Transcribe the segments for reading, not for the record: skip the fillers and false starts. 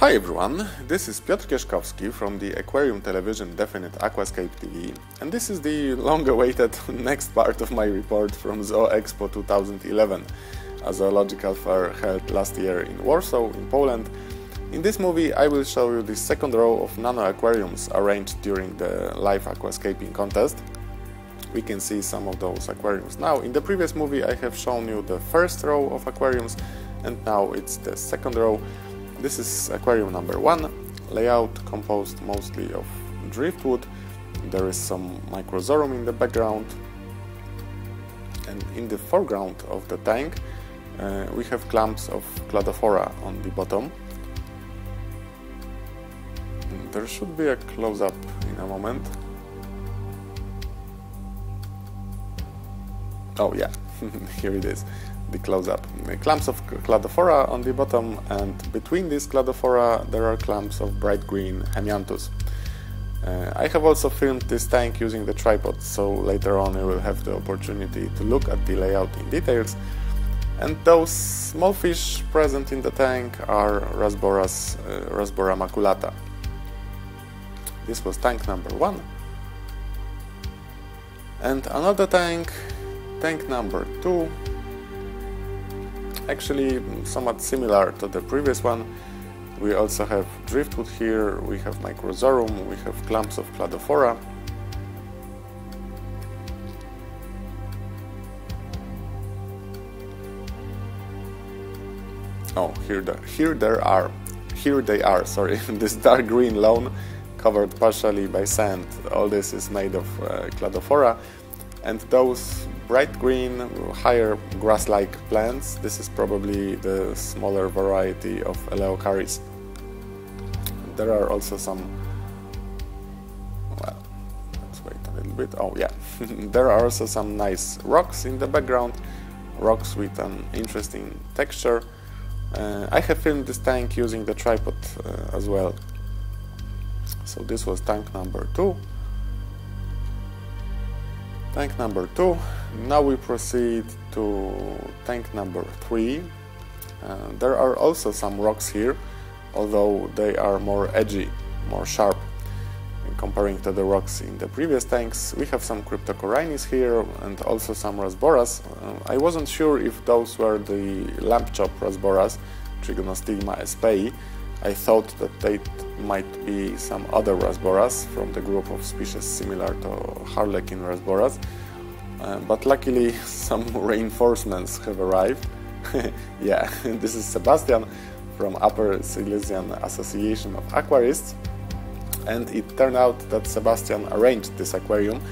Hi everyone, this is Piotr Kieszkowski from the aquarium television Definite Aquascape TV, and this is the long-awaited next part of my report from ZooExpo 2011, a zoological fair held last year in Warsaw, in Poland. In this movie I will show you the second row of nanoaquariums arranged during the live aquascaping contest. We can see some of those aquariums now. In the previous movie I have shown you the first row of aquariums, and now it's the second row. This is aquarium number 1, layout composed mostly of driftwood. There is some microzorum in the background, and in the foreground of the tank we have clumps of cladophora on the bottom. There should be a close-up in a moment. Oh yeah, here it is. The close-up. Clumps of cladophora on the bottom, and between these cladophora there are clumps of bright green hemianthus. I have also filmed this tank using the tripod, so later on you will have the opportunity to look at the layout in details. And those small fish present in the tank are Rasbora maculata. This was tank number 1. And another tank, tank number 2. Actually somewhat similar to the previous one. We also have driftwood here, we have microzorum, we have clumps of cladophora. Oh, here they are, sorry. This dark green lawn covered partially by sand. All this is made of cladophora, and those bright green, higher grass-like plants, this is probably the smaller variety of Eleocharis. There are also some, well, let's wait a little bit, oh yeah, there are also some nice rocks in the background, rocks with an interesting texture. I have filmed this tank using the tripod as well. So this was tank number 2. Tank number 2. Now we proceed to tank number 3. There are also some rocks here, although they are more edgy, more sharp. Comparing to the rocks in the previous tanks, we have some Cryptocorynes here and also some Rasboras. I wasn't sure if those were the lamp chop Rasboras, Trigonostigma espei. I thought that they might be some other Rasboras from the group of species similar to Harlequin Rasboras, but luckily some reinforcements have arrived. Yeah, this is Sebastian from Upper Silesian Association of Aquarists, and it turned out that Sebastian arranged this aquarium,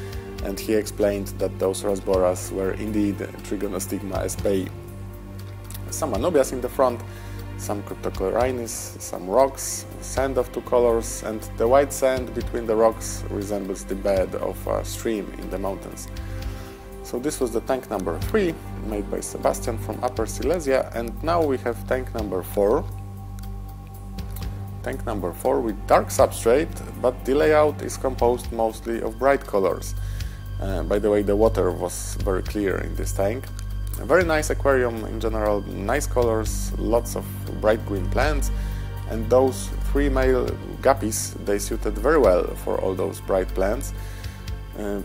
and he explained that those Rasboras were indeed Trigonostigma espei. Some anubias in the front, some Cryptocorynes, some rocks, sand of 2 colors, and the white sand between the rocks resembles the bed of a stream in the mountains. So this was the tank number 3, made by Sebastian from Upper Silesia, and now we have tank number 4. Tank number 4 with dark substrate, but the layout is composed mostly of bright colors. By the way, the water was very clear in this tank. A very nice aquarium in general, nice colors, lots of bright green plants, and those 3 male guppies, they suited very well for all those bright plants.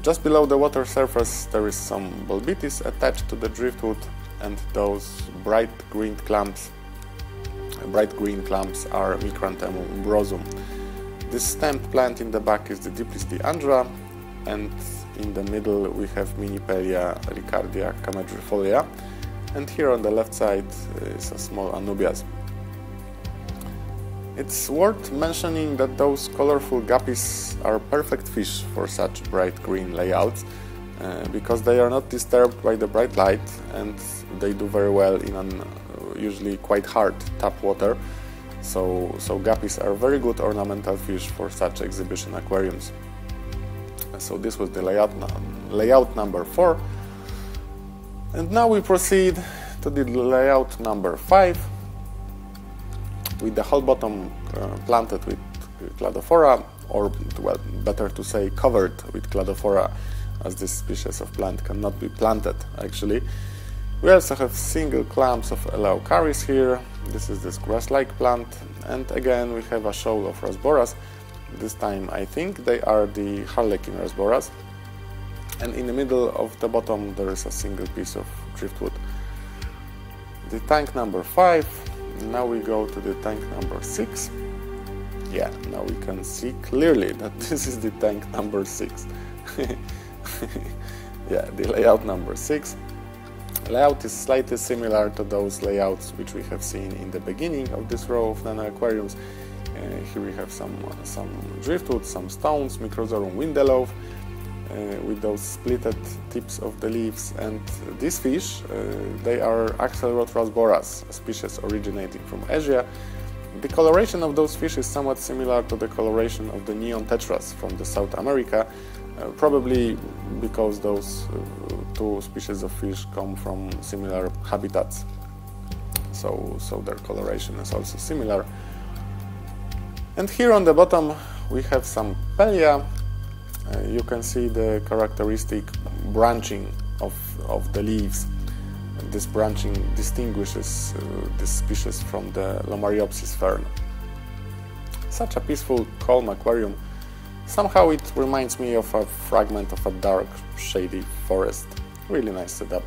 Just below the water surface there is some Bolbitis attached to the driftwood, and those bright green clumps are Micranthemum umbrosum. This stemmed plant in the back is the Diplis andra, and in the middle we have Minipelia ricardia camedrifolia, and here on the left side is a small anubias. It's worth mentioning that those colorful guppies are perfect fish for such bright green layouts, because they are not disturbed by the bright light, and they do very well in an usually quite hard tap water. So guppies are very good ornamental fish for such exhibition aquariums. So this was the layout number 4, and now we proceed to the layout number 5, with the whole bottom planted with cladophora, or well, better to say covered with cladophora, as this species of plant cannot be planted actually. We also have single clumps of Eleucharis here. This is this grass-like plant, and again we have a shoal of Rasboras. This time I think they are the Harlequin Rasboras. And in the middle of the bottom there is a single piece of driftwood. The tank number 5. Now we go to the tank number 6. Yeah, now we can see clearly that this is the tank number 6. Yeah, the layout number 6. Layout is slightly similar to those layouts which we have seen in the beginning of this row of nanoaquariums. Here we have some driftwood, some stones, Microzorum windelove, with those splitted tips of the leaves, and these fish, they are Axelrod rasboras, a species originating from Asia. The coloration of those fish is somewhat similar to the coloration of the neon tetras from the South America, probably because those two species of fish come from similar habitats, so their coloration is also similar. And here on the bottom we have some Pelia. You can see the characteristic branching of the leaves. This branching distinguishes this species from the Lomariopsis fern. Such a peaceful, calm aquarium. Somehow it reminds me of a fragment of a dark, shady forest. Really nice setup.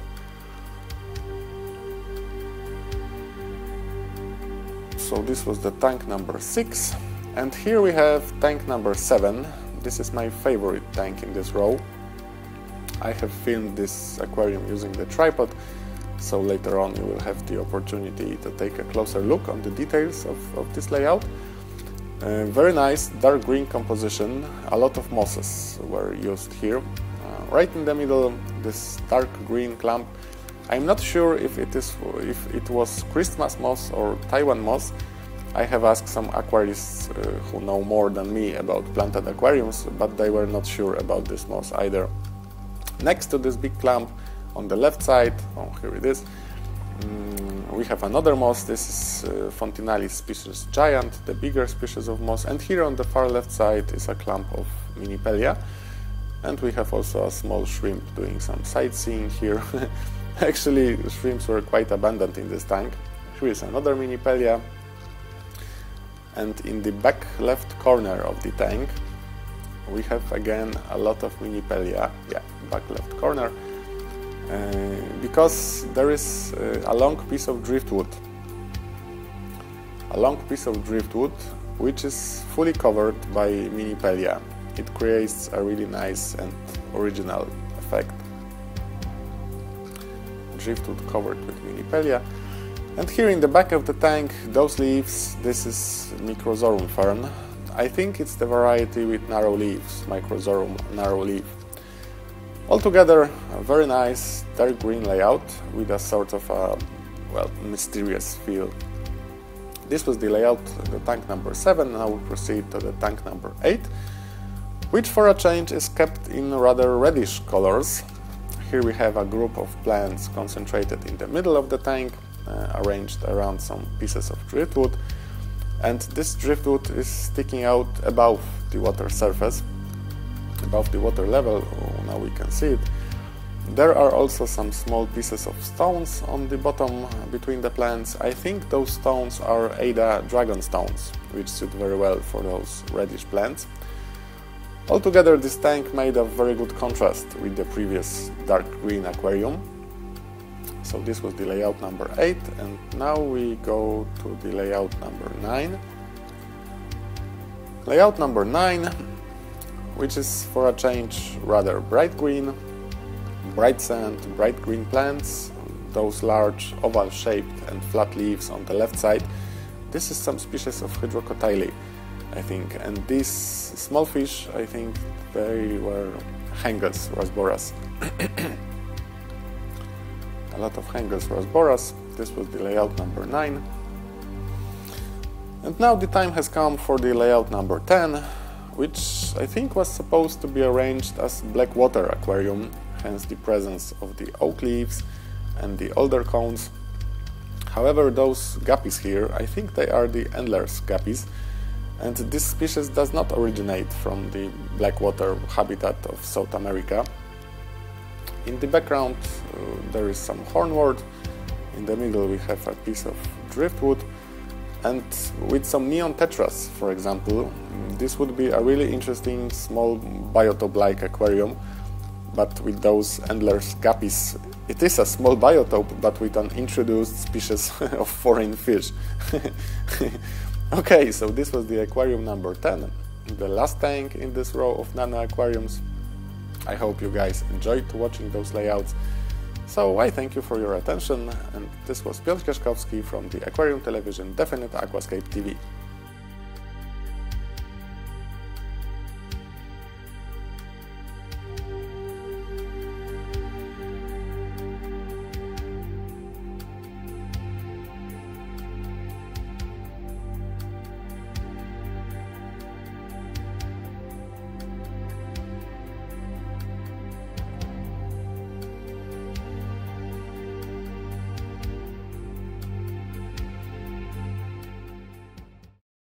So this was the tank number 6. And here we have tank number 7. This is my favorite tank in this row. I have filmed this aquarium using the tripod, so later on you will have the opportunity to take a closer look on the details of this layout. Very nice dark green composition. A lot of mosses were used here. Right in the middle, this dark green clump. I'm not sure if it was Christmas moss or Taiwan moss. I have asked some aquarists who know more than me about planted aquariums, but they were not sure about this moss either. Next to this big clump on the left side, oh, here it is, we have another moss. This is Fontinalis species giant, the bigger species of moss, and here on the far left side is a clump of Minipelia, and we have also a small shrimp doing some sightseeing here. Actually, shrimps were quite abundant in this tank. Here is another Minipelia, and in the back left corner of the tank we have again a lot of Minipelia. Yeah, back left corner. Because there is a long piece of driftwood. A long piece of driftwood which is fully covered by Minipelia. It creates a really nice and original effect. Driftwood covered with Minipelia. And here in the back of the tank, those leaves, this is Microzorum fern. I think it's the variety with narrow leaves, Microzorum narrow leaf. Altogether, a very nice dark green layout with a sort of a, well, mysterious feel. This was the layout, the tank number 7. Now we proceed to the tank number 8, which for a change is kept in rather reddish colors. Here we have a group of plants concentrated in the middle of the tank, arranged around some pieces of driftwood, and this driftwood is sticking out above the water surface, above the water level. Oh, now we can see it. There are also some small pieces of stones on the bottom between the plants. I think those stones are Ada dragon stones, which suit very well for those reddish plants. Altogether, this tank made a very good contrast with the previous dark green aquarium. So this was the layout number 8, and now we go to the layout number 9. Layout number 9, which is for a change rather bright green, bright sand, bright green plants, those large oval-shaped and flat leaves on the left side. This is some species of Hydrocotyli, I think, and these small fish, I think they were Hengels rasboras. A lot of Hengels rasboras. This was the layout number 9. And now the time has come for the layout number 10, which I think was supposed to be arranged as blackwater aquarium, hence the presence of the oak leaves and the alder cones. However, those guppies here, I think they are the Endler's guppies, and this species does not originate from the blackwater habitat of South America. In the background there is some hornwort, in the middle we have a piece of driftwood, and with some neon tetras, for example, this would be a really interesting small biotope-like aquarium, but with those endless guppies. It is a small biotope, but with an introduced species of foreign fish. Okay, so this was the aquarium number 10, the last tank in this row of nano aquariums. I hope you guys enjoyed watching those layouts. So I thank you for your attention, and this was Piotr Kieszkowski from the Aquarium Television Definite Aquascape TV.